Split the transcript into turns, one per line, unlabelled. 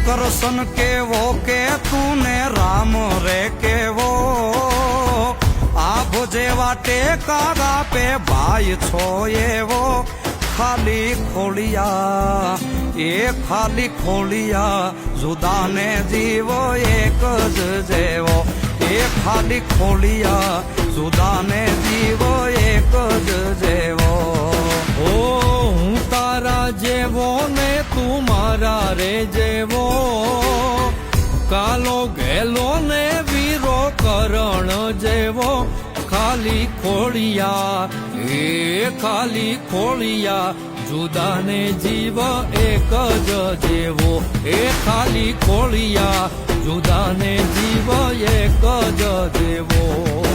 કરશન કેવો કે તું ને રામ રે કેવો આભ જેવા ટેકા આપે ભાઈ છો એવો ખાલી ખોલિયા એ ખાલી ખોલિયા જુદાને જીવો એક જ જેવો એ ખાલી ખોલિયા જુદાને જીવો એક જ જેવો
ઓ હું તારા જેવો ને તું મારા રે જેવો કાલો ગેલો ને વીરો કરણ જેવો ખાલી ખોળિયા એ ખાલી ખોળિયા જુદાને જીવ એક જ જેવો એ ખાલી ખોળિયા જુદાને જીવ એક જ જેવો